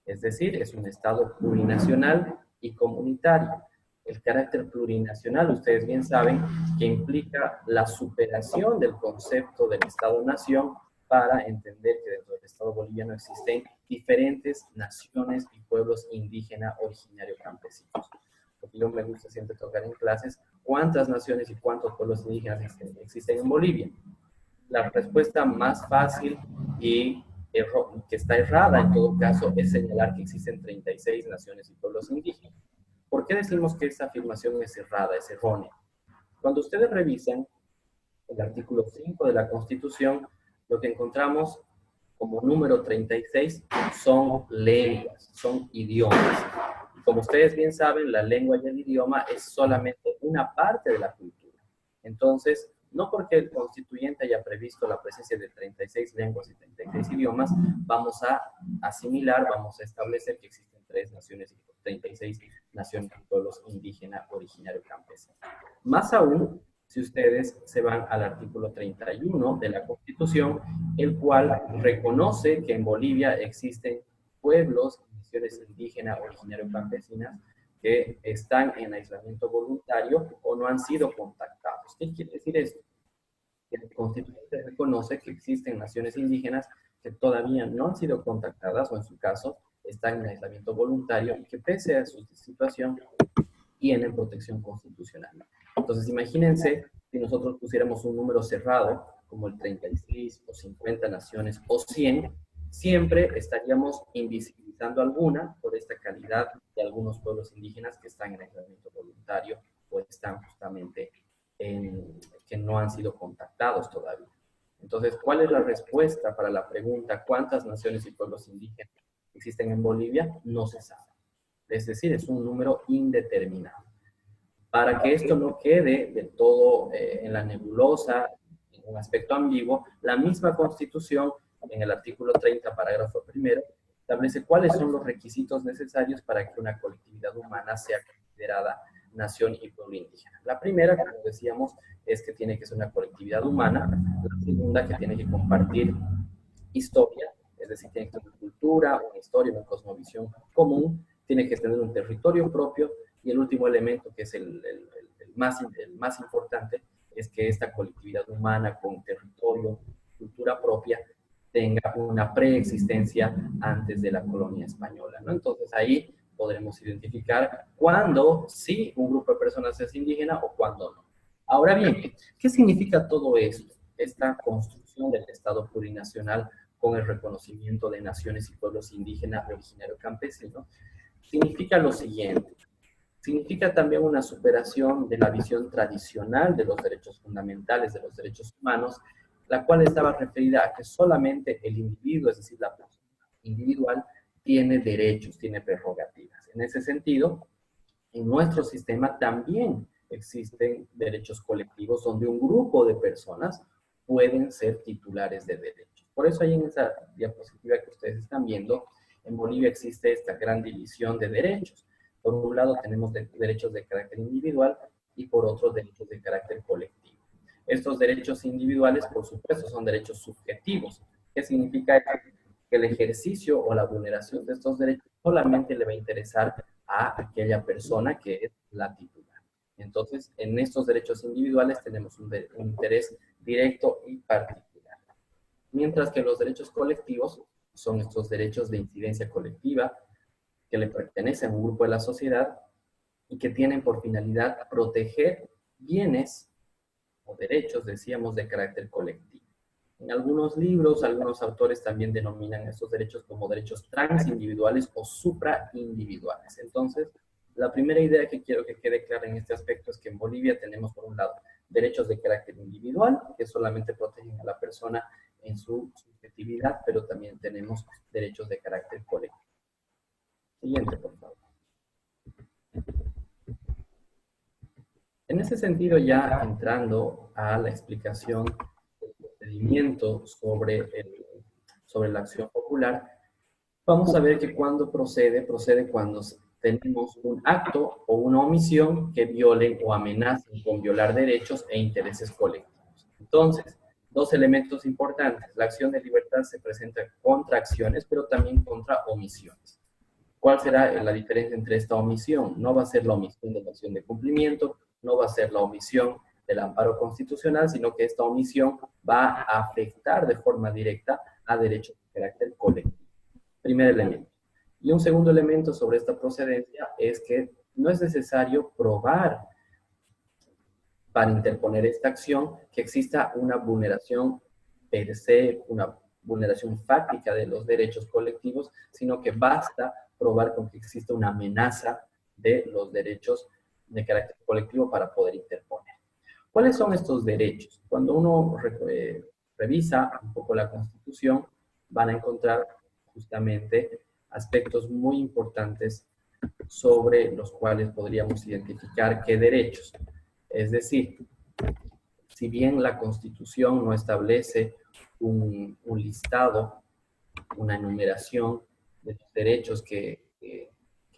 Es decir, es un Estado plurinacional y comunitario. El carácter plurinacional, ustedes bien saben, que implica la superación del concepto del Estado-nación para entender que dentro del Estado boliviano existen diferentes naciones y pueblos indígenas originarios campesinos. Porque yo me gusta siempre tocar en clases cuántas naciones y cuántos pueblos indígenas existen en Bolivia. La respuesta más fácil y que está errada en todo caso es señalar que existen 36 naciones y pueblos indígenas. ¿Por qué decimos que esta afirmación es errada, es errónea? Cuando ustedes revisan el artículo 5 de la Constitución, lo que encontramos como número 36 son lenguas, son idiomas. Y como ustedes bien saben, la lengua y el idioma es solamente una parte de la cultura. Entonces, no porque el constituyente haya previsto la presencia de 36 lenguas y 36 idiomas, vamos a asimilar, vamos a establecer que existen 3 naciones y 36 naciones y pueblos indígenas originarios campesinos. Más aún, si ustedes se van al artículo 31 de la Constitución, el cual reconoce que en Bolivia existen pueblos y naciones indígenas originarios campesinas que están en aislamiento voluntario o no han sido contactados. ¿Qué quiere decir esto? Que el constituyente reconoce que existen naciones indígenas que todavía no han sido contactadas o en su caso están en aislamiento voluntario y que pese a su situación tienen protección constitucional. Entonces imagínense si nosotros pusiéramos un número cerrado como el 36 o 50 naciones o 100, siempre estaríamos invisibilizando alguna por esta calidad de algunos pueblos indígenas que están en aislamiento voluntario o están justamente que no han sido contactados todavía. Entonces, ¿cuál es la respuesta para la pregunta ¿cuántas naciones y pueblos indígenas existen en Bolivia? No se sabe. Es decir, es un número indeterminado. Para que esto no quede del todo en la nebulosa, en un aspecto ambiguo, la misma Constitución, en el artículo 30, parágrafo primero, establece cuáles son los requisitos necesarios para que una colectividad humana sea considerada nación y pueblo indígena. La primera, como decíamos, es que tiene que ser una colectividad humana. La segunda, que tiene que compartir historia, es decir, tiene que tener una cultura, una historia, una cosmovisión común, tiene que tener un territorio propio, y el último elemento, que es el más importante, es que esta colectividad humana con territorio, cultura propia, tenga una preexistencia antes de la colonia española, ¿no? Entonces ahí podremos identificar cuándo sí un grupo de personas es indígena o cuándo no. Ahora bien, ¿qué significa todo esto? Esta construcción del Estado plurinacional con el reconocimiento de naciones y pueblos indígenas originarios campesinos, significa lo siguiente. Significa también una superación de la visión tradicional de los derechos fundamentales, de los derechos humanos, la cual estaba referida a que solamente el individuo, es decir, la persona individual, tiene derechos, tiene prerrogativas. En ese sentido, en nuestro sistema también existen derechos colectivos donde un grupo de personas pueden ser titulares de derechos. Por eso ahí en esa diapositiva que ustedes están viendo, en Bolivia existe esta gran división de derechos. Por un lado tenemos derechos de carácter individual y por otro derechos de carácter colectivo. Estos derechos individuales, por supuesto, son derechos subjetivos. ¿Qué significa eso? Que el ejercicio o la vulneración de estos derechos solamente le va a interesar a aquella persona que es la titular. Entonces, en estos derechos individuales tenemos un interés directo y particular. Mientras que los derechos colectivos son estos derechos de incidencia colectiva que le pertenecen a un grupo de la sociedad y que tienen por finalidad proteger bienes o derechos, decíamos, de carácter colectivo. En algunos libros, algunos autores también denominan estos derechos como derechos transindividuales o supraindividuales. Entonces, la primera idea que quiero que quede clara en este aspecto es que en Bolivia tenemos, por un lado, derechos de carácter individual, que solamente protegen a la persona en su subjetividad, pero también tenemos derechos de carácter colectivo. Siguiente, por favor. En ese sentido, ya entrando a la explicación del procedimiento sobre la acción popular, vamos a ver que cuando procede cuando tenemos un acto o una omisión que violen o amenacen con violar derechos e intereses colectivos. Entonces, dos elementos importantes. La acción de libertad se presenta contra acciones, pero también contra omisiones. ¿Cuál será la diferencia entre esta omisión? No va a ser la omisión de la acción de cumplimiento, no va a ser la omisión del amparo constitucional, sino que esta omisión va a afectar de forma directa a derechos de carácter colectivo. Primer elemento. Y un segundo elemento sobre esta procedencia es que no es necesario probar para interponer esta acción que exista una vulneración per se, una vulneración fáctica de los derechos colectivos, sino que basta probar con que exista una amenaza de los derechos de carácter colectivo para poder interponer. ¿Cuáles son estos derechos? Cuando uno revisa un poco la Constitución, van a encontrar justamente aspectos muy importantes sobre los cuales podríamos identificar qué derechos. Es decir, si bien la Constitución no establece un listado, una enumeración de los derechos que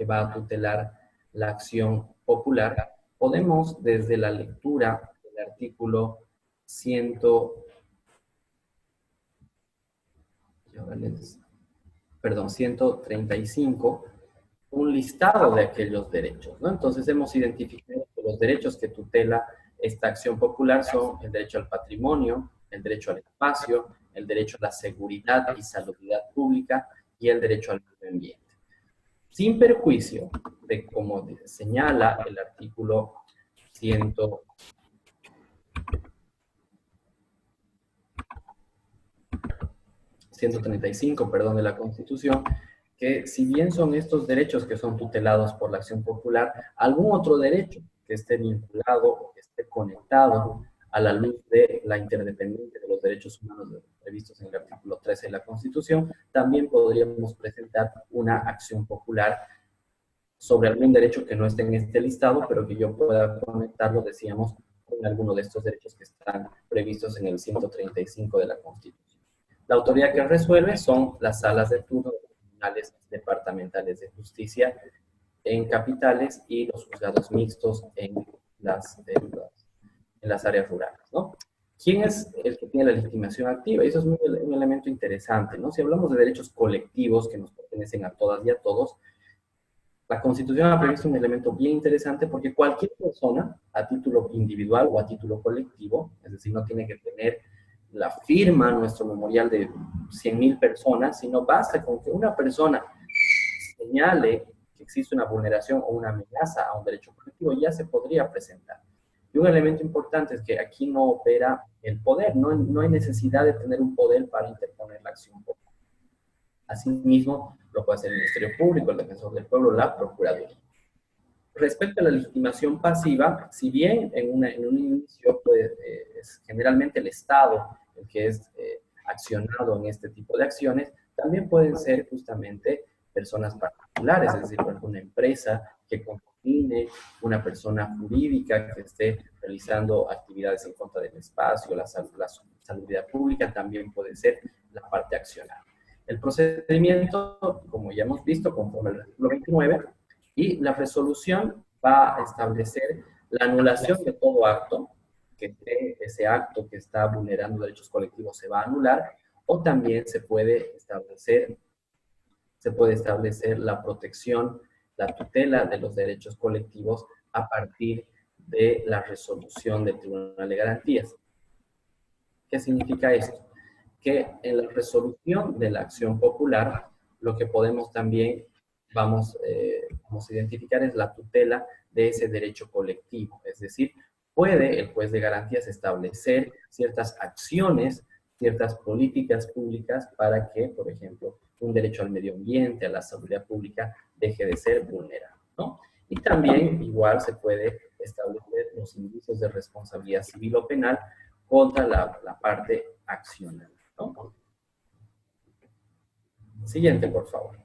va a tutelar la acción popular, podemos desde la lectura del artículo 135, un listado de aquellos derechos, ¿no? Entonces hemos identificado que los derechos que tutela esta acción popular son el derecho al patrimonio, el derecho al espacio, el derecho a la seguridad y salubridad pública y el derecho al medio ambiente. Sin perjuicio de, como señala el artículo 135, de la Constitución, que si bien son estos derechos que son tutelados por la acción popular, algún otro derecho que esté vinculado o que esté conectado a la luz de la interdependencia de los derechos humanos previstos en el artículo 13 de la Constitución, también podríamos presentar una acción popular sobre algún derecho que no esté en este listado, pero que yo pueda conectarlo, decíamos, con alguno de estos derechos que están previstos en el 135 de la Constitución. La autoridad que resuelve son las salas de turno de los tribunales departamentales de justicia en capitales y los juzgados mixtos en las áreas rurales, ¿no? ¿Quién es el que tiene la legitimación activa? Y eso es un elemento interesante, ¿no? Si hablamos de derechos colectivos que nos pertenecen a todas y a todos, la Constitución ha previsto un elemento bien interesante porque cualquier persona, a título individual o a título colectivo, es decir, no tiene que tener la firma, nuestro memorial de 100.000 personas, sino basta con que una persona señale que existe una vulneración o una amenaza a un derecho colectivo, ya se podría presentar. Y un elemento importante es que aquí no opera el poder, no hay necesidad de tener un poder para interponer la acción popular. Asimismo, lo puede hacer el Ministerio Público, el Defensor del Pueblo, la Procuraduría. Respecto a la legitimación pasiva, si bien en un inicio pues, es generalmente el Estado el que es accionado en este tipo de acciones, también pueden ser justamente personas particulares, es decir, por ejemplo, una empresa que combine una persona jurídica que esté realizando actividades en contra del espacio, la salubridad pública, también puede ser la parte accionada. El procedimiento, como ya hemos visto, conforme al artículo 29, y la resolución va a establecer la anulación de todo acto, que ese acto que está vulnerando derechos colectivos se va a anular, o también se puede establecer la protección, la tutela de los derechos colectivos a partir de la resolución del Tribunal de Garantías. ¿Qué significa esto? que en la resolución de la acción popular, lo que podemos también vamos a identificar es la tutela de ese derecho colectivo. Es decir, puede el juez de garantías establecer ciertas acciones, ciertas políticas públicas para que, por ejemplo, un derecho al medio ambiente, a la seguridad pública, deje de ser vulnerado, ¿no? Y también igual se puede establecer los indicios de responsabilidad civil o penal contra la parte accional, ¿no? Siguiente, por favor.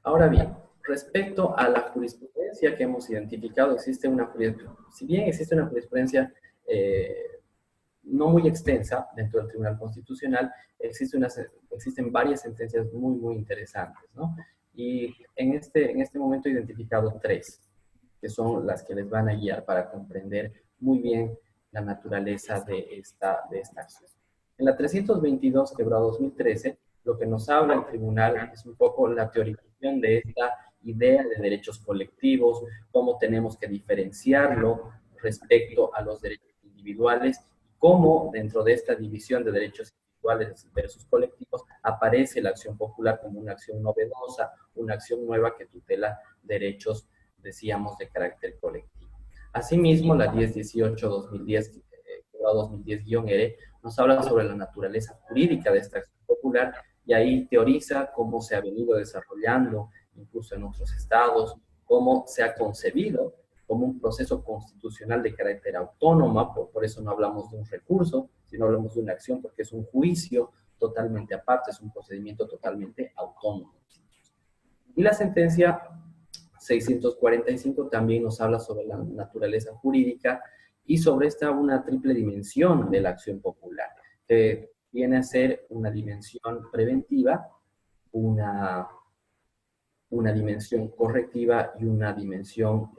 Ahora bien, respecto a la jurisprudencia que hemos identificado, existe una jurisprudencia, si bien existe una jurisprudencia no muy extensa dentro del Tribunal Constitucional, existen varias sentencias muy, muy interesantes, ¿no? Y en este momento he identificado tres, que son las que les van a guiar para comprender muy bien la naturaleza de esta acción. En la 322, quebrado 2013, lo que nos habla el tribunal es un poco la teorización de esta idea de derechos colectivos, cómo tenemos que diferenciarlo respecto a los derechos individuales, cómo dentro de esta división de derechos individuales versus colectivos aparece la acción popular como una acción novedosa, una acción nueva que tutela derechos, decíamos, de carácter colectivo. Asimismo, la 1018-2010, 2010-ERE, nos habla sobre la naturaleza jurídica de esta acción popular y ahí teoriza cómo se ha venido desarrollando, incluso en otros estados, cómo se ha concebido como un proceso constitucional de carácter autónoma, por eso no hablamos de un recurso, sino hablamos de una acción porque es un juicio totalmente aparte, es un procedimiento totalmente autónomo. Y la sentencia 645 también nos habla sobre la naturaleza jurídica y sobre una triple dimensión de la acción popular, que viene a ser una dimensión preventiva, una dimensión correctiva y una dimensión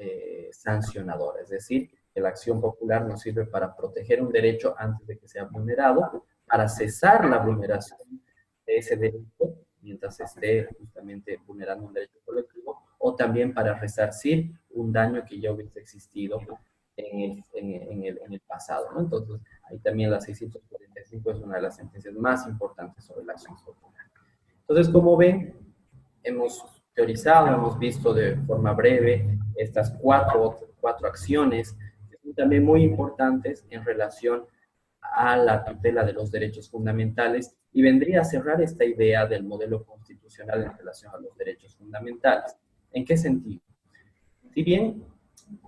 sancionadora. Es decir, que la acción popular nos sirve para proteger un derecho antes de que sea vulnerado, para cesar la vulneración de ese derecho mientras se esté justamente vulnerando un derecho colectivo, o también para resarcir un daño que ya hubiese existido en el pasado, ¿no? Entonces, ahí también la 645 es una de las sentencias más importantes sobre la acción popular. Entonces, como ven, hemos teorizado, hemos visto de forma breve estas cuatro acciones que son también muy importantes en relación a la tutela de los derechos fundamentales y vendría a cerrar esta idea del modelo constitucional en relación a los derechos fundamentales. ¿En qué sentido? Si bien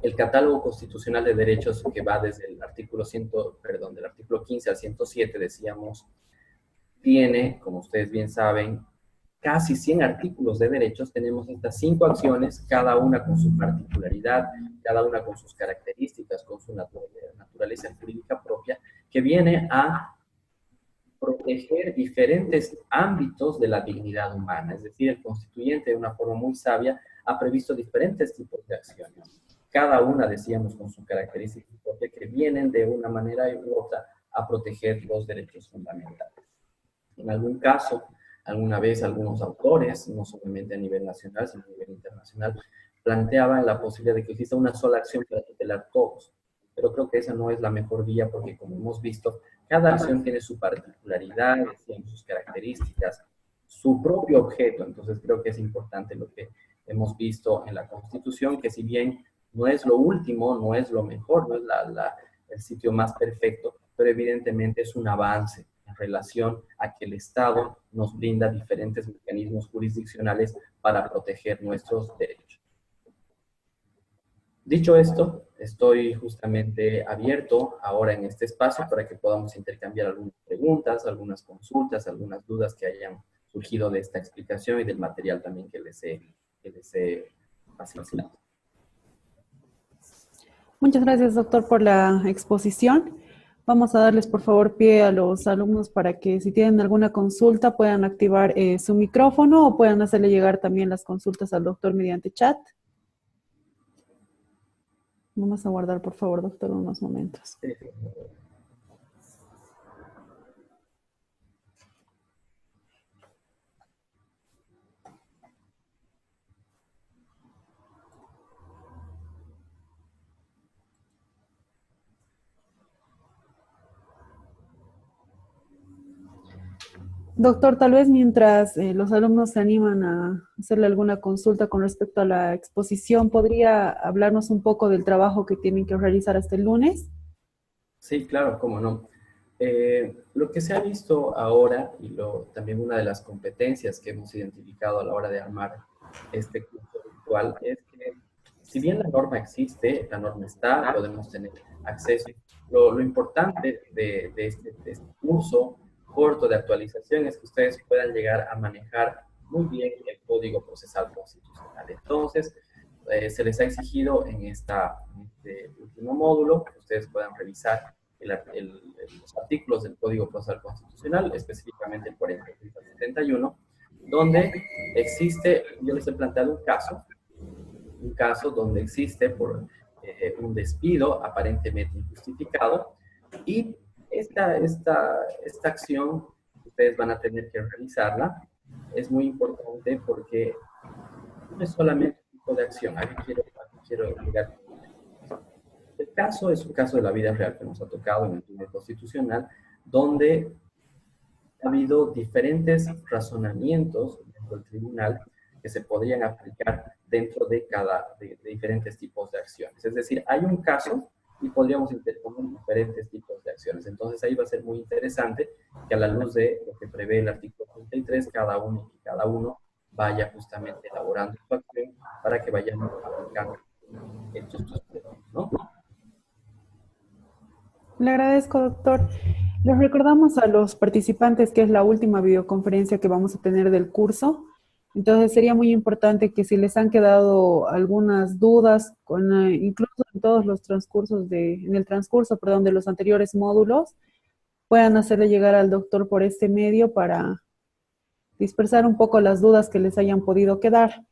el catálogo constitucional de derechos que va desde el artículo, del artículo 15 al 107, decíamos, tiene, como ustedes bien saben, casi 100 artículos de derechos, tenemos estas 5 acciones, cada una con su particularidad, cada una con sus características, con su naturaleza jurídica propia, que viene a proteger diferentes ámbitos de la dignidad humana. Es decir, el constituyente de una forma muy sabia ha previsto diferentes tipos de acciones. Cada una, decíamos, con su característica propia, que vienen de una manera u otra a proteger los derechos fundamentales. En algún caso, alguna vez algunos autores, no solamente a nivel nacional, sino a nivel internacional, planteaban la posibilidad de que exista una sola acción para tutelar todos. Pero creo que esa no es la mejor vía porque, como hemos visto, cada acción tiene su particularidad, sus características, su propio objeto. Entonces creo que es importante lo que hemos visto en la Constitución, que si bien no es lo último, no es lo mejor, no es el sitio más perfecto, pero evidentemente es un avance en relación a que el Estado nos brinda diferentes mecanismos jurisdiccionales para proteger nuestros derechos. Dicho esto, estoy justamente abierto ahora en este espacio para que podamos intercambiar algunas preguntas, algunas consultas, algunas dudas que hayan surgido de esta explicación y del material también que les he facilitado. Muchas gracias, doctor, por la exposición. Vamos a darles, por favor, pie a los alumnos para que si tienen alguna consulta puedan activar su micrófono o puedan hacerle llegar también las consultas al doctor mediante chat. Vamos a guardar, por favor, doctor, unos momentos. Doctor, tal vez mientras los alumnos se animan a hacerle alguna consulta con respecto a la exposición, ¿podría hablarnos un poco del trabajo que tienen que realizar hasta el lunes? Sí, claro, cómo no. Lo que se ha visto ahora, y también una de las competencias que hemos identificado a la hora de armar este curso virtual, es que si bien la norma existe, la norma está, podemos tener acceso. Lo importante de este curso corto de actualización es que ustedes puedan llegar a manejar muy bien el Código Procesal Constitucional. Entonces, se les ha exigido en este último módulo que ustedes puedan revisar los artículos del Código Procesal Constitucional, específicamente el 43 al 71, donde existe, yo les he planteado un caso donde existe por un despido aparentemente injustificado, y esta acción ustedes van a tener que realizarla. Es muy importante porque no es solamente un tipo de acción. Aquí quiero llegar. El caso es un caso de la vida real que nos ha tocado en el Tribunal Constitucional, donde ha habido diferentes razonamientos dentro del tribunal que se podrían aplicar dentro de diferentes tipos de acciones. Es decir, hay un caso y podríamos interponer diferentes tipos de acciones. Entonces ahí va a ser muy interesante que a la luz de lo que prevé el artículo 33, cada uno vaya justamente elaborando su acción para que vayamos aplicando estos temas, ¿no? Le agradezco, doctor. Les recordamos a los participantes que es la última videoconferencia que vamos a tener del curso. Entonces sería muy importante que si les han quedado algunas dudas, incluso en todos los en el transcurso, perdón, de los anteriores módulos, puedan hacerle llegar al doctor por este medio para dispersar un poco las dudas que les hayan podido quedar.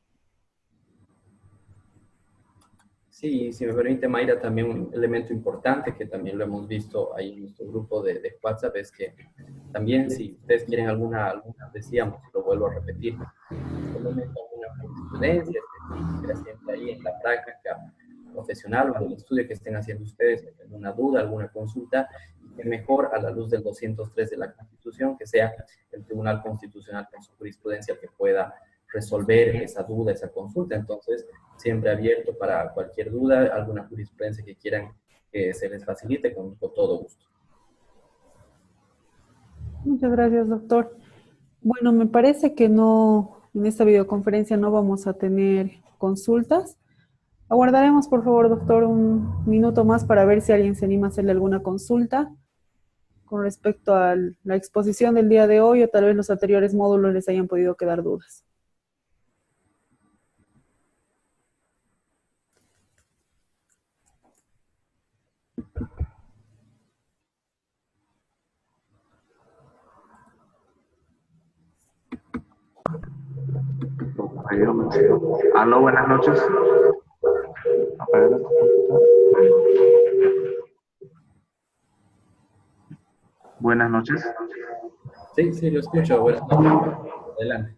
Sí, si me permite, Mayra, también un elemento importante que también lo hemos visto ahí en nuestro grupo de WhatsApp es que también si ustedes quieren alguna decíamos, lo vuelvo a repetir, en este momento alguna jurisprudencia específica, siempre ahí en la práctica profesional o en el estudio que estén haciendo ustedes, alguna duda, alguna consulta, y que mejor a la luz del 203 de la Constitución, que sea el Tribunal Constitucional con su jurisprudencia el que pueda resolver esa duda, esa consulta. Entonces, siempre abierto para cualquier duda, alguna jurisprudencia que quieran que se les facilite con todo gusto. Muchas gracias, doctor. Bueno, me parece que no, en esta videoconferencia no vamos a tener consultas. Aguardaremos, por favor, doctor, un minuto más para ver si alguien se anima a hacerle alguna consulta con respecto a la exposición del día de hoy o tal vez los anteriores módulos les hayan podido quedar dudas. Aló, buenas noches. Buenas noches. Sí, sí, lo escucho. Buenas noches. Adelante.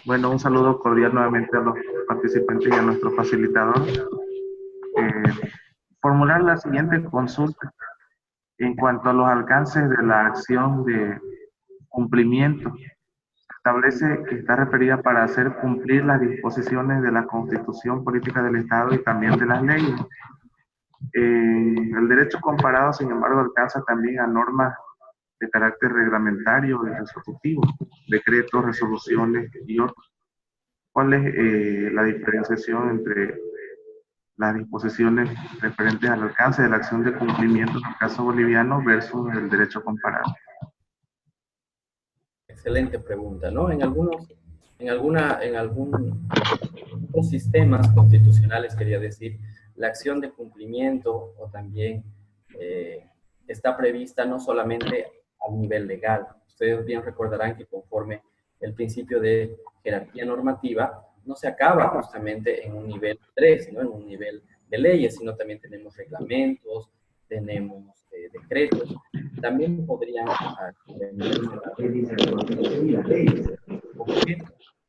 Bueno, un saludo cordial nuevamente a los participantes y a nuestro facilitador. Formular la siguiente consulta en cuanto a los alcances de la acción de cumplimiento. Establece que está referida para hacer cumplir las disposiciones de la Constitución Política del Estado y también de las leyes. El derecho comparado, sin embargo, alcanza también a normas de carácter reglamentario y resolutivo, decretos, resoluciones y otros. ¿Cuál es la diferenciación entre las disposiciones referentes al alcance de la acción de cumplimiento en el caso boliviano versus el derecho comparado? Excelente pregunta, ¿no? En algunos sistemas constitucionales, quería decir, la acción de cumplimiento o también está prevista no solamente a nivel legal. Ustedes bien recordarán que conforme el principio de jerarquía normativa, no se acaba justamente en un nivel 3, ¿no? En un nivel de leyes, sino también tenemos reglamentos, tenemos decretos. También podrían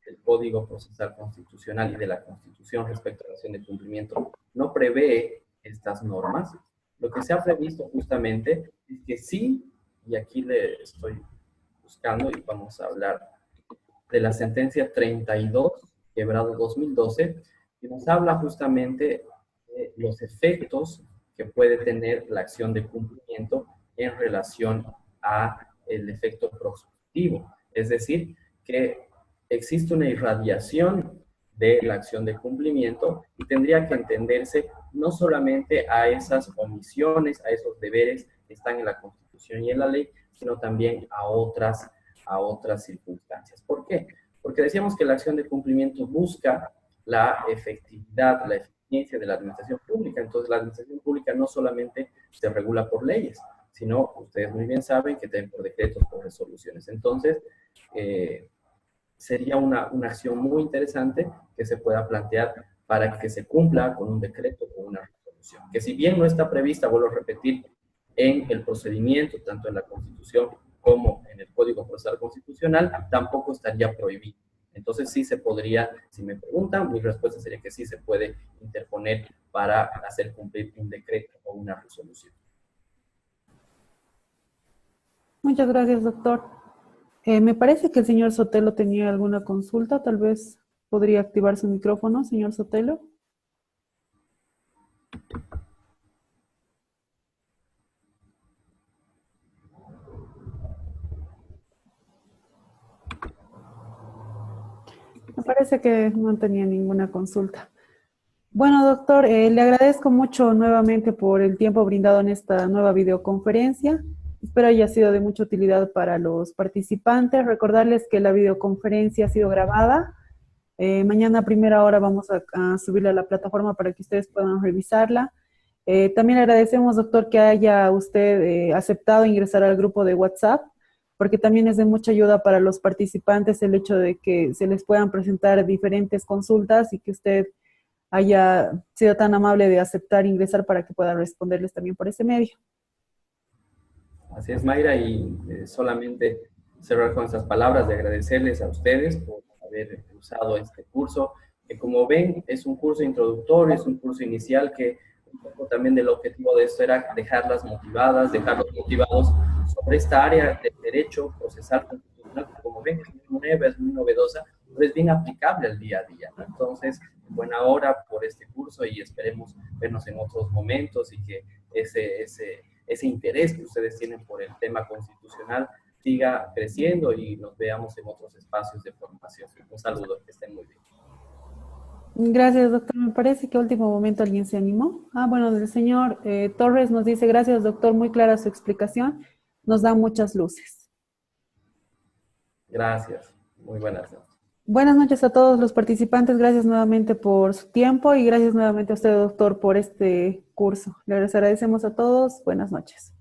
el Código Procesal Constitucional y de la Constitución respecto a la acción de cumplimiento no prevé estas normas. Lo que se ha previsto justamente es que sí, y aquí le estoy buscando y vamos a hablar de la sentencia 32, quebrado 2012, que nos habla justamente de los efectos que puede tener la acción de cumplimiento en relación a el efecto prospectivo. Es decir, que existe una irradiación de la acción de cumplimiento y tendría que entenderse no solamente a esas omisiones, a esos deberes que están en la Constitución y en la ley, sino también a otras circunstancias. ¿Por qué? Porque decíamos que la acción de cumplimiento busca la efectividad, la eficiencia de la administración pública. Entonces, la administración pública no solamente se regula por leyes, sino, ustedes muy bien saben, que también por decretos, por resoluciones. Entonces, sería una acción muy interesante que se pueda plantear para que se cumpla con un decreto o una resolución. Que si bien no está prevista, vuelvo a repetir, en el procedimiento, tanto en la Constitución como en el Código Procesal Constitucional, tampoco estaría prohibido. Entonces sí se podría, si me preguntan, mi respuesta sería que sí se puede interponer para hacer cumplir un decreto o una resolución. Muchas gracias, doctor. Me parece que el señor Sotelo tenía alguna consulta. Tal vez podría activar su micrófono, señor Sotelo. Me parece que no tenía ninguna consulta. Bueno, doctor, le agradezco mucho nuevamente por el tiempo brindado en esta nueva videoconferencia. Espero haya sido de mucha utilidad para los participantes. Recordarles que la videoconferencia ha sido grabada. Mañana a primera hora vamos a subirla a la plataforma para que ustedes puedan revisarla. También agradecemos, doctor, que haya usted aceptado ingresar al grupo de WhatsApp, porque también es de mucha ayuda para los participantes el hecho de que se les puedan presentar diferentes consultas y que usted haya sido tan amable de aceptar ingresar para que pueda responderles también por ese medio. Así es, Mayra, y solamente cerrar con estas palabras de agradecerles a ustedes por haber usado este curso, que como ven es un curso introductorio, es un curso inicial que un poco también del objetivo de esto era dejarlos motivados sobre esta área del derecho procesal constitucional, que como ven es muy nueva, es muy novedosa, pero es bien aplicable al día a día, ¿no? Entonces, buena hora por este curso y esperemos vernos en otros momentos y que ese interés que ustedes tienen por el tema constitucional siga creciendo y nos veamos en otros espacios de formación. Un saludo, que estén muy bien. Gracias, doctor. Me parece que a último momento alguien se animó. Bueno, el señor Torres nos dice, gracias, doctor, muy clara su explicación. Nos da muchas luces. Gracias. Muy buenas noches. Buenas noches a todos los participantes. Gracias nuevamente por su tiempo y gracias nuevamente a usted, doctor, por este curso. Les agradecemos a todos. Buenas noches.